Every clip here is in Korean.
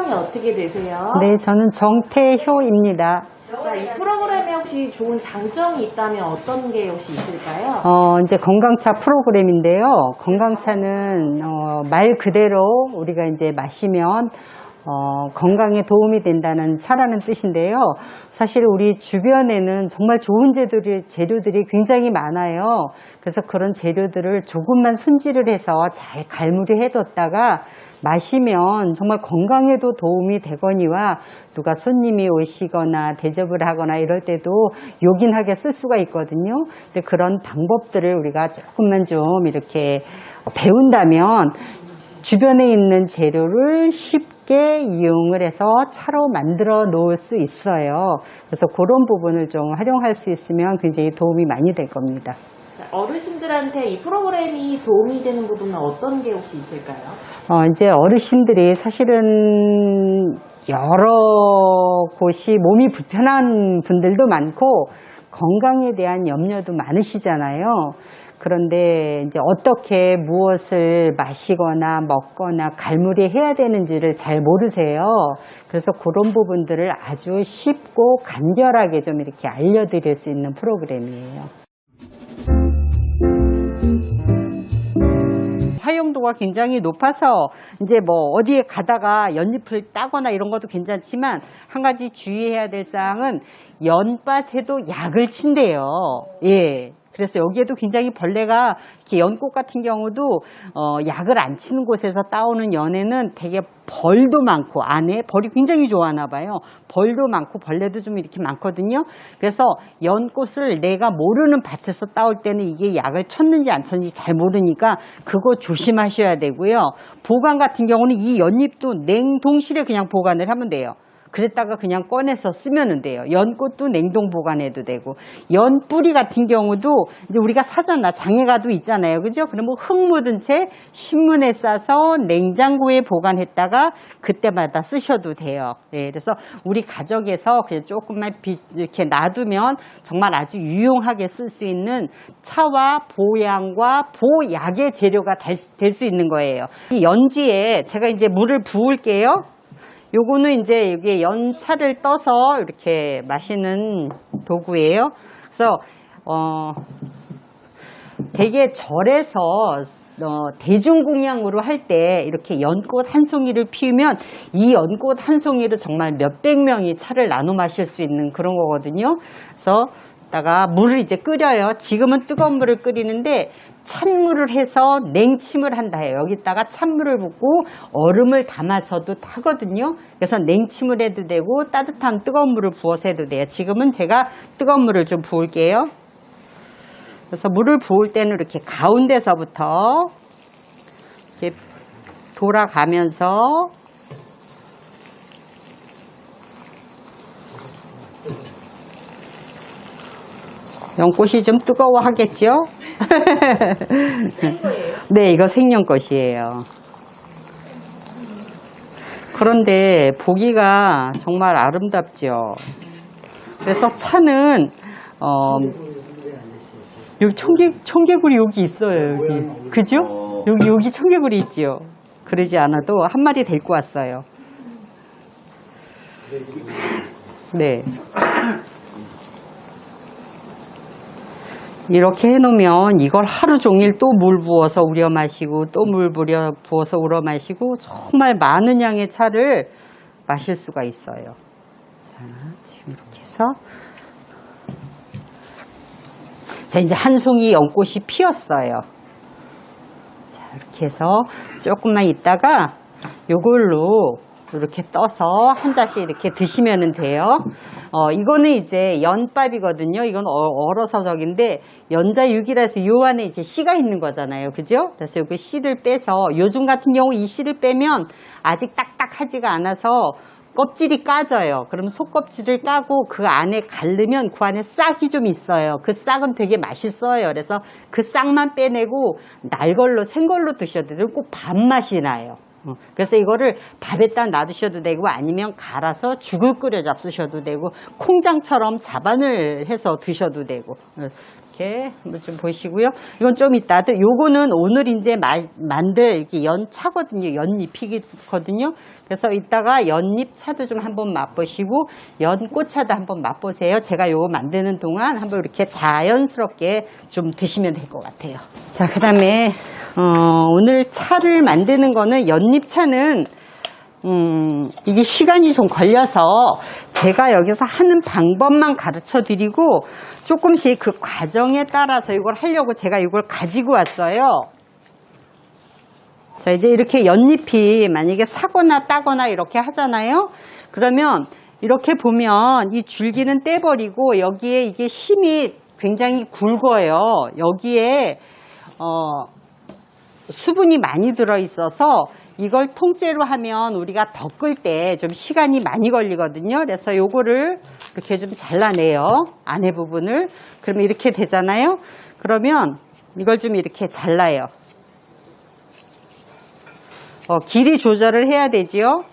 성함이 어떻게 되세요? 네, 저는 정태효입니다. 자, 이 프로그램에 혹시 좋은 장점이 있다면 어떤 게 혹시 있을까요? 이제 건강차 프로그램인데요. 건강차는, 말 그대로 우리가 이제 마시면, 건강에 도움이 된다는 차라는 뜻인데요. 사실 우리 주변에는 정말 좋은 재료들이 굉장히 많아요. 그래서 그런 재료들을 조금만 손질을 해서 잘 갈무리 해뒀다가 마시면 정말 건강에도 도움이 되거니와 누가 손님이 오시거나 대접을 하거나 이럴 때도 요긴하게 쓸 수가 있거든요. 근데 그런 방법들을 우리가 조금만 좀 이렇게 배운다면 주변에 있는 재료를 쉽게 이용을 해서 차로 만들어 놓을 수 있어요. 그래서 그런 부분을 좀 활용할 수 있으면 굉장히 도움이 많이 될 겁니다. 자, 어르신들한테 이 프로그램이 도움이 되는 부분은 어떤 게 혹시 있을까요? 이제 어르신들이 사실은 여러 곳이 몸이 불편한 분들도 많고 건강에 대한 염려도 많으시잖아요. 그런데 이제 어떻게 무엇을 마시거나 먹거나 갈무리 해야 되는지를 잘 모르세요. 그래서 그런 부분들을 아주 쉽고 간결하게 좀 이렇게 알려드릴 수 있는 프로그램이에요. 활용도가 굉장히 높아서 이제 뭐 어디에 가다가 연잎을 따거나 이런 것도 괜찮지만 한 가지 주의해야 될 사항은 연밭에도 약을 친대요. 예. 그래서 여기에도 굉장히 벌레가 이렇게 연꽃 같은 경우도 약을 안 치는 곳에서 따오는 연에는 되게 벌도 많고 안에 벌이 굉장히 좋아하나 봐요. 벌도 많고 벌레도 좀 이렇게 많거든요. 그래서 연꽃을 내가 모르는 밭에서 따올 때는 이게 약을 쳤는지 안 쳤는지 잘 모르니까 그거 조심하셔야 되고요. 보관 같은 경우는 이 연잎도 냉동실에 그냥 보관을 하면 돼요. 그랬다가 그냥 꺼내서 쓰면 돼요. 연꽃도 냉동 보관해도 되고, 연 뿌리 같은 경우도 이제 우리가 사잖아. 장에 가도 있잖아요. 그죠? 그러면 흙 묻은 채 신문에 싸서 냉장고에 보관했다가 그때마다 쓰셔도 돼요. 예, 그래서 우리 가정에서 그냥 조금만 이렇게 놔두면 정말 아주 유용하게 쓸 수 있는 차와 보양과 보약의 재료가 될 수 있는 거예요. 이 연지에 제가 이제 물을 부을게요. 요거는 이제 여기에 연차를 떠서 이렇게 마시는 도구예요. 그래서 되게 절에서 대중공양으로 할 때 이렇게 연꽃 한 송이를 피우면 이 연꽃 한 송이를 정말 몇백 명이 차를 나눠 마실 수 있는 그런 거거든요. 그래서 다가 물을 이제 끓여요. 지금은 뜨거운 물을 끓이는데 찬물을 해서 냉침을 한다 해요. 여기다가 찬물을 붓고 얼음을 담아서도 타거든요. 그래서 냉침을 해도 되고 따뜻한 뜨거운 물을 부어서 해도 돼요. 지금은 제가 뜨거운 물을 좀 부을게요. 그래서 물을 부을 때는 이렇게 가운데서부터 이렇게 돌아가면서 연꽃이 좀 뜨거워하겠죠? 생거예요? 네, 이거 생연꽃이에요. 그런데 보기가 정말 아름답죠. 그래서 차는 여기 청개구리 여기 있어요. 여기 그죠? 여기 청개구리 있죠. 그러지 않아도 한 마리 데리고 왔어요. 네. 이렇게 해놓으면 이걸 하루 종일 또 물 부어서 우려 마시고 또 물 부어서 우려 마시고 정말 많은 양의 차를 마실 수가 있어요. 자, 지금 이렇게 해서 자, 이제 한 송이 연꽃이 피었어요. 자, 이렇게 해서 조금만 있다가 요걸로 이렇게 떠서 한 잔씩 이렇게 드시면 돼요. 이거는 이제 연밥이거든요. 이건 얼어서 저긴데 연자육이라 해서 요 안에 이제 씨가 있는 거잖아요. 그죠? 그래서 여기 씨를 빼서 요즘 같은 경우 이 씨를 빼면 아직 딱딱하지가 않아서 껍질이 까져요. 그럼 속껍질을 까고 그 안에 가르면 그 안에 싹이 좀 있어요. 그 싹은 되게 맛있어요. 그래서 그 싹만 빼내고 날 걸로 생걸로 드셔도 되고 꼭 밥맛이 나요. 그래서 이거를 밥에다 놔두셔도 되고 아니면 갈아서 죽을 끓여 잡수셔도 되고 콩장처럼 자반을 해서 드셔도 되고 이렇게 한번 좀 보시고요. 이건 좀 이따, 요거는 오늘 이제 만들 이렇게 연차거든요. 연잎이거든요. 그래서 이따가 연잎차도 좀 한번 맛보시고 연꽃차도 한번 맛보세요. 제가 요거 만드는 동안 한번 이렇게 자연스럽게 좀 드시면 될 것 같아요. 자, 그 다음에 오늘 차를 만드는 거는 연잎차는 이게 시간이 좀 걸려서 제가 여기서 하는 방법만 가르쳐 드리고 조금씩 그 과정에 따라서 이걸 하려고 제가 이걸 가지고 왔어요. 자, 이제 이렇게 연잎이 만약에 사거나 따거나 이렇게 하잖아요. 그러면 이렇게 보면 이 줄기는 떼버리고 여기에 이게 심이 굉장히 굵어요. 여기에 수분이 많이 들어 있어서 이걸 통째로 하면 우리가 덮을 때 좀 시간이 많이 걸리거든요. 그래서 요거를 이렇게 좀 잘라내요. 안에 부분을. 그러면 이렇게 되잖아요. 그러면 이걸 좀 이렇게 잘라요. 길이 조절을 해야 되지요.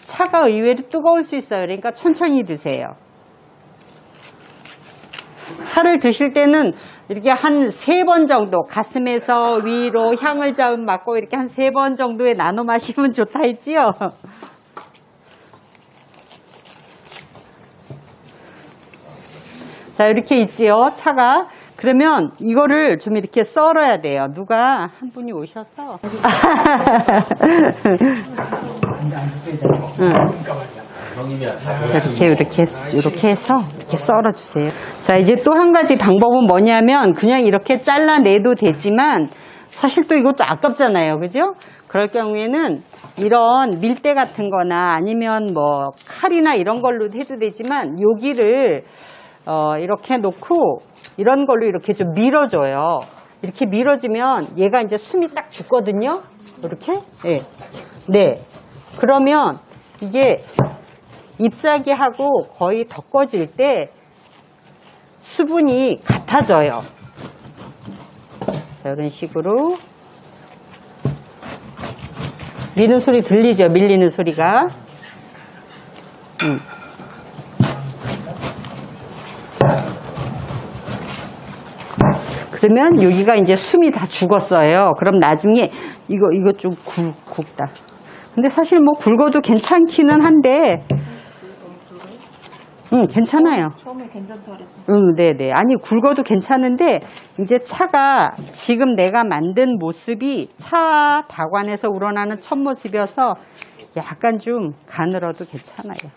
차가 의외로 뜨거울 수 있어요. 그러니까 천천히 드세요. 차를 드실 때는 이렇게 한 3번 정도 가슴에서 위로 향을 좀 맡고 이렇게 한 3번 정도에 나눠 마시면 좋다 했지요. 자, 이렇게 있지요, 차가. 그러면 이거를 좀 이렇게 썰어야 돼요. 누가 한 분이 오셔서. 자, 이렇게 해서 이렇게 썰어주세요. 자, 이제 또 한 가지 방법은 뭐냐면 그냥 이렇게 잘라내도 되지만 사실 또 이것도 아깝잖아요. 그죠? 그럴 경우에는 이런 밀대 같은 거나 아니면 뭐 칼이나 이런 걸로 해도 되지만 여기를 이렇게 놓고 이런 걸로 이렇게 좀 밀어줘요. 이렇게 밀어주면 얘가 이제 숨이 딱 죽거든요. 이렇게. 네. 네. 그러면 이게 잎사귀하고 거의 덮어질 때 수분이 같아져요. 자, 이런 식으로. 미는 소리 들리죠? 밀리는 소리가. 그러면 여기가 이제 숨이 다 죽었어요. 그럼 나중에 이거 좀 굵다. 근데 사실 뭐 굵어도 괜찮기는 한데, 괜찮아요. 처음에 괜찮다 그랬어. 네네. 아니, 굵어도 괜찮은데, 이제 차가 지금 내가 만든 모습이 차 다관에서 우러나는 첫 모습이어서 약간 좀 가늘어도 괜찮아요.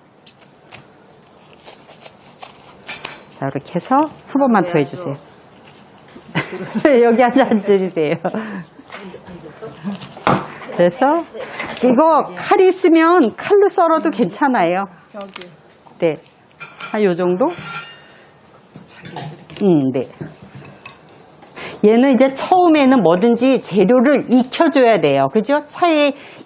자, 이렇게 해서 한 번만 더 해주세요. 여기 앉아주세요. 그래서 이거 칼 있으면 칼로 썰어도 괜찮아요. 네. 한 요 정도? 네. 얘는 이제 처음에는 뭐든지 재료를 익혀줘야 돼요. 그죠?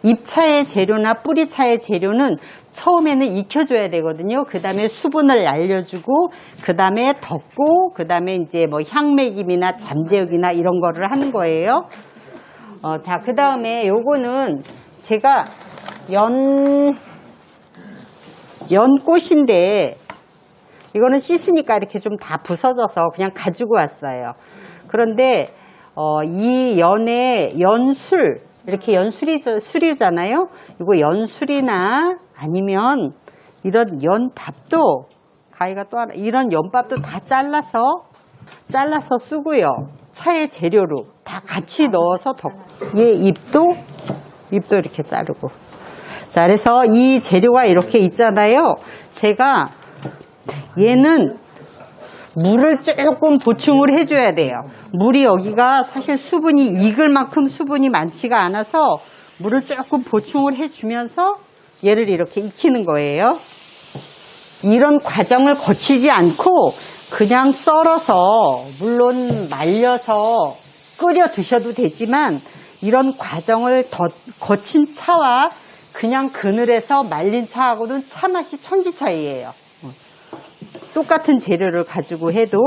잎차의 재료나 뿌리차의 재료는 처음에는 익혀줘야 되거든요. 그 다음에 수분을 날려주고, 그 다음에 덮고, 그 다음에 이제 뭐 향매김이나 잠재우기나 이런 거를 하는 거예요. 자, 그 다음에 요거는 제가 연꽃인데, 이거는 씻으니까 이렇게 좀 다 부서져서 그냥 가지고 왔어요. 그런데, 이 연술, 이렇게 술이잖아요. 이거 연술이나 아니면 이런 연밥도, 가위가 또 하나, 이런 연밥도 다 잘라서 쓰고요. 차의 재료로 다 같이 넣어서 얘 잎도 이렇게 자르고. 자, 그래서 이 재료가 이렇게 있잖아요. 제가 얘는 물을 조금 보충을 해줘야 돼요. 물이 여기가 사실 수분이 익을 만큼 수분이 많지가 않아서 물을 조금 보충을 해주면서 얘를 이렇게 익히는 거예요. 이런 과정을 거치지 않고 그냥 썰어서, 물론 말려서 끓여 드셔도 되지만 이런 과정을 더 거친 차와 그냥 그늘에서 말린 차하고는 차 맛이 천지 차이예요. 똑같은 재료를 가지고 해도.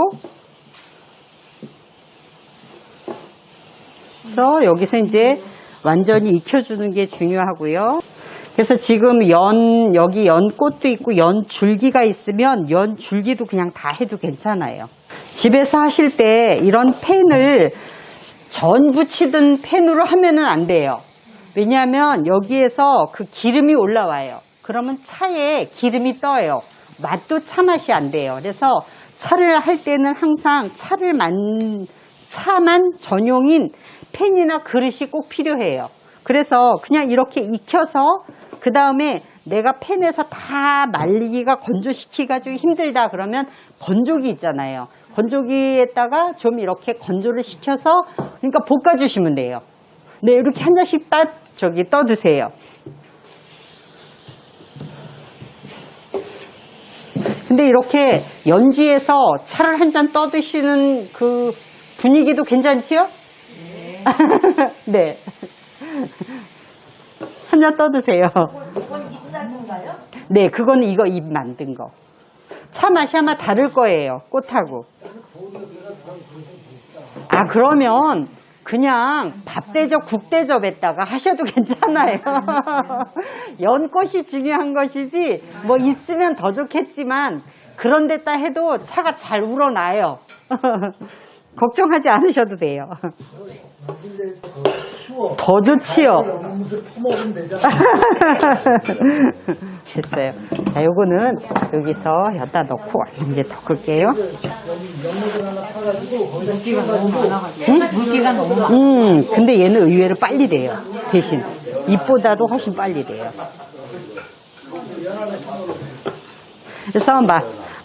그래서 여기서 이제 완전히 익혀주는 게 중요하고요. 그래서 지금 여기 연꽃도 있고 연줄기가 있으면 연줄기도 그냥 다 해도 괜찮아요. 집에서 하실 때 이런 팬을 전 부치던 팬으로 하면은 안 돼요. 왜냐하면 여기에서 그 기름이 올라와요. 그러면 차에 기름이 떠요. 맛도 차 맛이 안 돼요. 그래서 차를 할 때는 항상 차만 전용인 팬이나 그릇이 꼭 필요해요. 그래서 그냥 이렇게 익혀서 그 다음에 내가 팬에서 다 말리기가 건조시키가지고 힘들다 그러면 건조기 있잖아요. 건조기에다가 좀 이렇게 건조를 시켜서 그러니까 볶아주시면 돼요. 네, 이렇게 한 잔씩 떠드세요. 근데 이렇게 연지에서 차를 한 잔 떠드시는 그 분위기도 괜찮지요? 네. 한 잔 떠드세요. 이건 잎사귀인가요? 네, 그거는 이거 잎 만든 거. 차 맛이 아마 다를 거예요, 꽃하고. 아, 그러면 그냥 밥대접, 국대접에다가 하셔도 괜찮아요. 연꽃이 중요한 것이지, 뭐 있으면 더 좋겠지만, 그런 데다 해도 차가 잘 우러나요. 걱정하지 않으셔도 돼요. 더 좋지요. 됐어요. 자, 요거는 여기서 여기다 넣고 이제 덮을게요. 물기가 너무 많아가지고. 물기가 너무 많아. 근데 얘는 의외로 빨리 돼요. 대신 잎보다도 훨씬 빨리 돼요. 그래서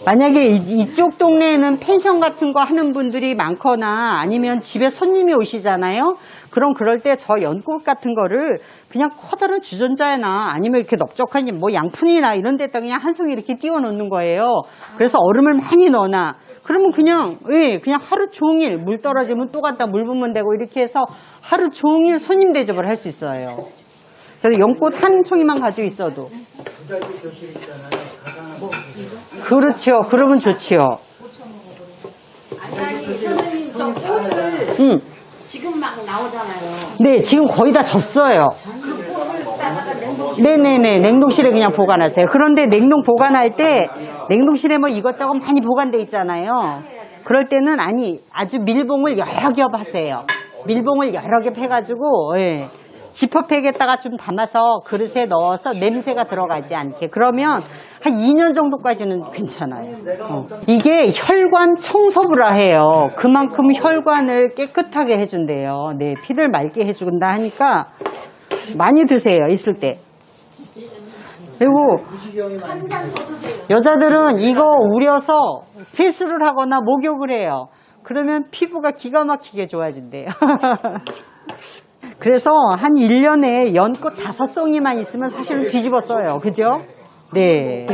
만약에 이쪽 동네에는 펜션 같은 거 하는 분들이 많거나 아니면 집에 손님이 오시잖아요. 그럴 때 저 연꽃 같은 거를 그냥 커다란 주전자나 아니면 이렇게 넓적한 뭐 양푼이나 이런 데다 그냥 한 송이 이렇게 띄워 놓는 거예요. 그래서 얼음을 많이 넣어놔. 그러면 그냥 하루 종일 물 떨어지면 또 갖다 물 붓면 되고 이렇게 해서 하루 종일 손님 대접을 할 수 있어요. 그래서 연꽃 한 송이만 가지고 있어도. 그렇죠. 그러면 좋지요. 아니, 선생님, 저 꽃을 지금 막 나오잖아요. 네, 지금 거의 다 졌어요. 그 꽃을 따다가 냉동실에. 네네네, 냉동실에 그냥 보관하세요. 그런데 냉동 보관할 때, 냉동실에 뭐 이것저것 많이 보관돼 있잖아요. 그럴 때는 아주 밀봉을 여러 겹 하세요. 밀봉을 여러 겹 해가지고, 예. 지퍼백에다가 좀 담아서 그릇에 넣어서 냄새가 들어가지 않게. 그러면 한 2년 정도까지는 괜찮아요. 이게 혈관 청소부라 해요. 그만큼 혈관을 깨끗하게 해준대요. 네, 피를 맑게 해준다 하니까 많이 드세요, 있을 때. 그리고 여자들은 이거 우려서 세수를 하거나 목욕을 해요. 그러면 피부가 기가 막히게 좋아진대요. 그래서 한 1년에 연꽃 5송이만 있으면 사실은 뒤집어 써요. 그죠? 네.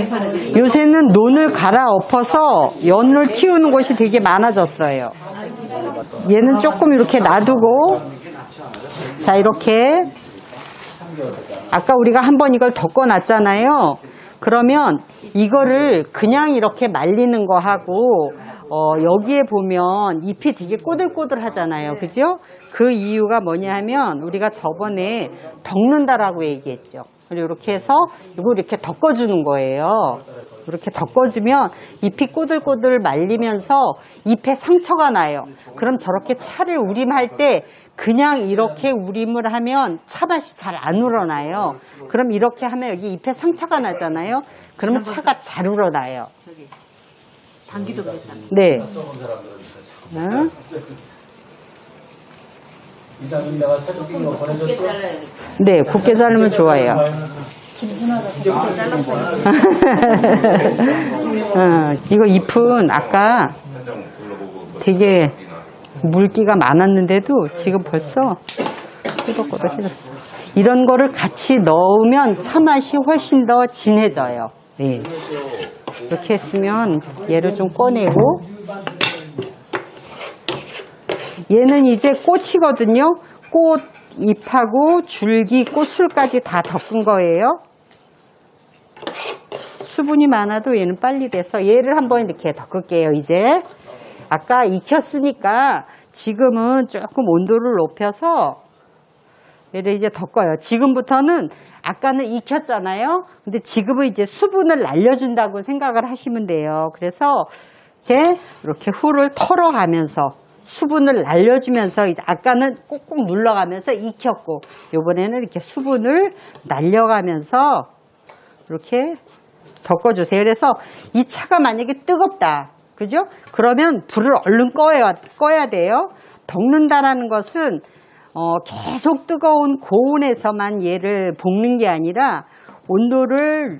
요새는 논을 갈아엎어서 연을 키우는 곳이 되게 많아졌어요. 얘는 조금 이렇게 놔두고, 자, 이렇게. 아까 우리가 한번 이걸 덮어놨잖아요. 그러면 이거를 그냥 이렇게 말리는 거 하고, 여기에 보면 잎이 되게 꼬들꼬들 하잖아요. 그죠? 그 이유가 뭐냐 하면 우리가 저번에 덮는다라고 얘기했죠. 그리고 이렇게 해서 이걸 이렇게 덮어주는 거예요. 이렇게 덮어주면 잎이 꼬들꼬들 말리면서 잎에 상처가 나요. 그럼 저렇게 차를 우림할 때 그냥 이렇게 우림을 하면 차맛이 잘 안 우러나요. 그럼 이렇게 하면 여기 잎에 상처가 나잖아요. 그러면 차가 잘 우러나요. 당기도 그랬다. 네. 내가 사진 찍은 거 보내줬어? 네, 곱게 자르면 좋아요. 이거 잎은 아까 되게 물기가 많았는데도 지금 벌써 끄덕끄덕해졌어요. 이런 거를 같이 넣으면 차 맛이 훨씬 더 진해져요. 네. 이렇게 했으면 얘를 좀 꺼내고, 얘는 이제 꽃이거든요. 꽃 잎하고 줄기, 꽃술까지 다 덮은 거예요. 수분이 많아도 얘는 빨리 돼서 얘를 한번 이렇게 덮을게요. 이제 아까 익혔으니까 지금은 조금 온도를 높여서 얘를 이제 덮어요. 지금부터는 아까는 익혔잖아요. 근데 지금은 이제 수분을 날려준다고 생각을 하시면 돼요. 그래서 이렇게 후를 털어가면서 수분을 날려주면서 이제 아까는 꾹꾹 눌러가면서 익혔고 이번에는 이렇게 수분을 날려가면서 이렇게 덮어주세요. 그래서 이 차가 만약에 뜨겁다, 그죠? 그러면 불을 얼른 꺼야 돼요. 덮는다라는 것은 계속 뜨거운 고온에서만 얘를 볶는 게 아니라 온도를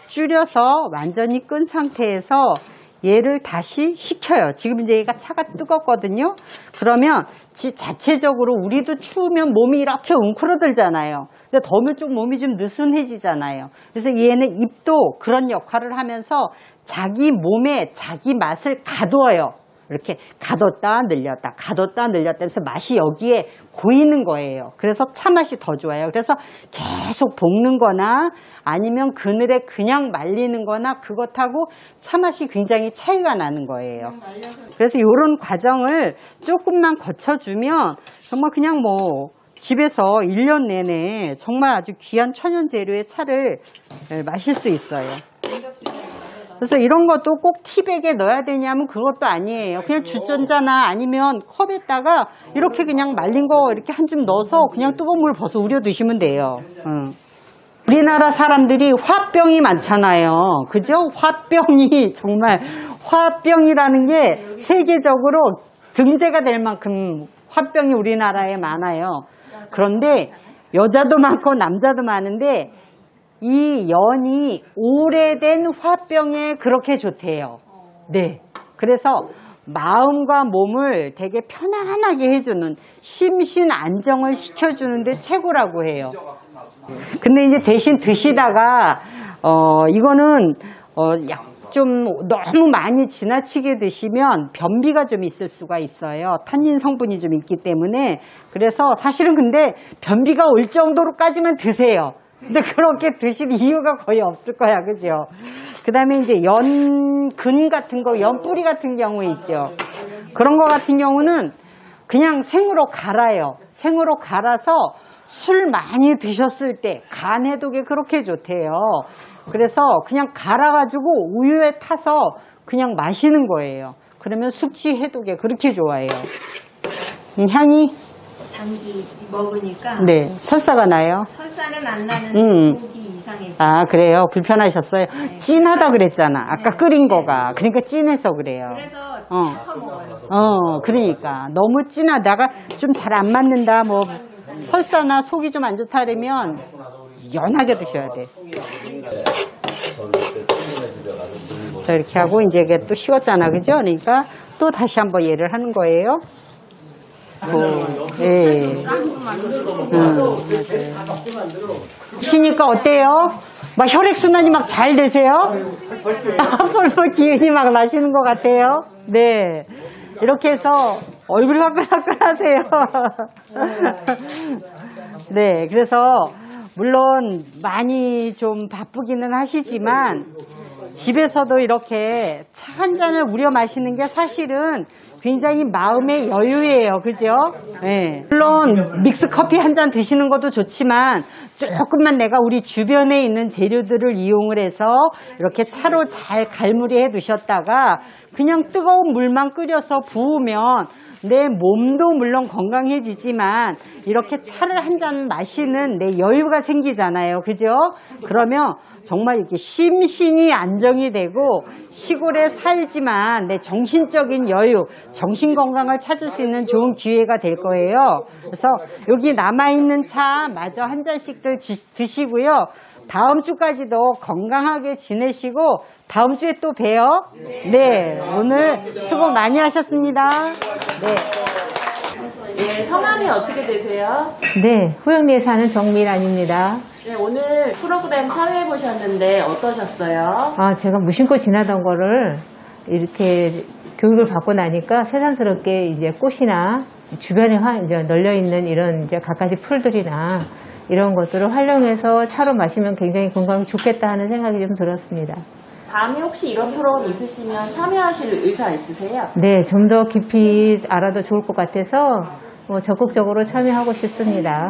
줄여서 완전히 끈 상태에서 얘를 다시 식혀요. 지금 이제 얘가 차가 뜨겁거든요. 그러면 자체적으로 우리도 추우면 몸이 이렇게 웅크러들잖아요. 근데 더우면 좀 몸이 좀 느슨해지잖아요. 그래서 얘는 입도 그런 역할을 하면서 자기 몸에 자기 맛을 가둬요. 이렇게 가뒀다 늘렸다 가뒀다 늘렸다 해서 맛이 여기에 고이는 거예요. 그래서 차 맛이 더 좋아요. 그래서 계속 볶는 거나 아니면 그늘에 그냥 말리는 거나 그것하고 차 맛이 굉장히 차이가 나는 거예요. 그래서 이런 과정을 조금만 거쳐주면 정말 그냥 뭐 집에서 1년 내내 정말 아주 귀한 천연 재료의 차를 마실 수 있어요. 그래서 이런 것도 꼭 티백에 넣어야 되냐면 그것도 아니에요. 그냥 주전자나 아니면 컵에다가 이렇게 그냥 말린 거 이렇게 한 줌 넣어서 그냥 뜨거운 물 벗어 우려 드시면 돼요. 우리나라 사람들이 화병이 많잖아요. 그죠? 화병이 정말 화병이라는 게 세계적으로 등재가 될 만큼 화병이 우리나라에 많아요. 그런데 여자도 많고 남자도 많은데 이 연이 오래된 화병에 그렇게 좋대요. 네. 그래서 마음과 몸을 되게 편안하게 해주는 심신 안정을 시켜주는데 최고라고 해요. 근데 이제 대신 드시다가 이거는 좀 너무 많이 지나치게 드시면 변비가 좀 있을 수가 있어요. 탄닌 성분이 좀 있기 때문에. 그래서 사실은 근데 변비가 올 정도로까지만 드세요. 근데 그렇게 드실 이유가 거의 없을 거야, 그죠? 그 다음에 이제 연근 같은 거, 연뿌리 같은 경우 있죠. 그런 거 같은 경우는 그냥 생으로 갈아요. 생으로 갈아서 술 많이 드셨을 때 간 해독에 그렇게 좋대요. 그래서 그냥 갈아가지고 우유에 타서 그냥 마시는 거예요. 그러면 숙취 해독에 그렇게 좋아해요. 향이 단기 먹으니까 네, 설사가 나요. 설사는 안 나는 속이 이상해져. 아, 그래요? 불편하셨어요? 진하다 그랬잖아. 아까 끓인 거가. 그러니까 진해서 그래요. 그래서 타서 먹어요. 그러니까. 너무 진하다가 좀 잘 안 맞는다. 뭐, 설사나 속이 좀 안 좋다 그러면 연하게 드셔야 돼. 자, 이렇게 하고 이제 이게 또 식었잖아. 그죠? 그러니까 또 다시 한번 얘를 하는 거예요. 예. 시니까 어때요? 막 혈액순환이 막 잘 되세요? 펄펄 기운이 막 나시는 것 같아요. 네. 이렇게 해서 얼굴이 화끈화끈 하세요. 네. 그래서 물론 많이 좀 바쁘기는 하시지만 집에서도 이렇게 차 한 잔을 우려 마시는 게 사실은 굉장히 마음의 여유예요. 그죠? 네. 물론 믹스 커피 한 잔 드시는 것도 좋지만 조금만 내가 우리 주변에 있는 재료들을 이용을 해서 이렇게 차로 잘 갈무리해 두셨다가 그냥 뜨거운 물만 끓여서 부으면 내 몸도 물론 건강해지지만 이렇게 차를 한 잔 마시는 내 여유가 생기잖아요. 그죠? 그러면 정말 이렇게 심신이 안정이 되고 시골에 살지만 내 정신적인 여유, 정신 건강을 찾을 수 있는 좋은 기회가 될 거예요. 그래서 여기 남아있는 차 마저 한 잔씩들 드시고요. 다음 주까지도 건강하게 지내시고 다음 주에 또 봬요. 네, 오늘 수고 많이 하셨습니다. 네. 예, 성함이 어떻게 되세요? 네, 후영리에 사는 정미란입니다. 네, 오늘 프로그램 참여해 보셨는데 어떠셨어요? 제가 무심코 지나던 거를 이렇게 교육을 받고 나니까 새삼스럽게 이제 꽃이나 주변에 이제 널려 있는 이런 이제 갖가지 풀들이나 이런 것들을 활용해서 차로 마시면 굉장히 건강에 좋겠다 하는 생각이 좀 들었습니다. 다음에 혹시 이런 프로그램 있으시면 참여하실 의사 있으세요? 네, 좀 더 깊이 알아도 좋을 것 같아서 적극적으로 참여하고 싶습니다.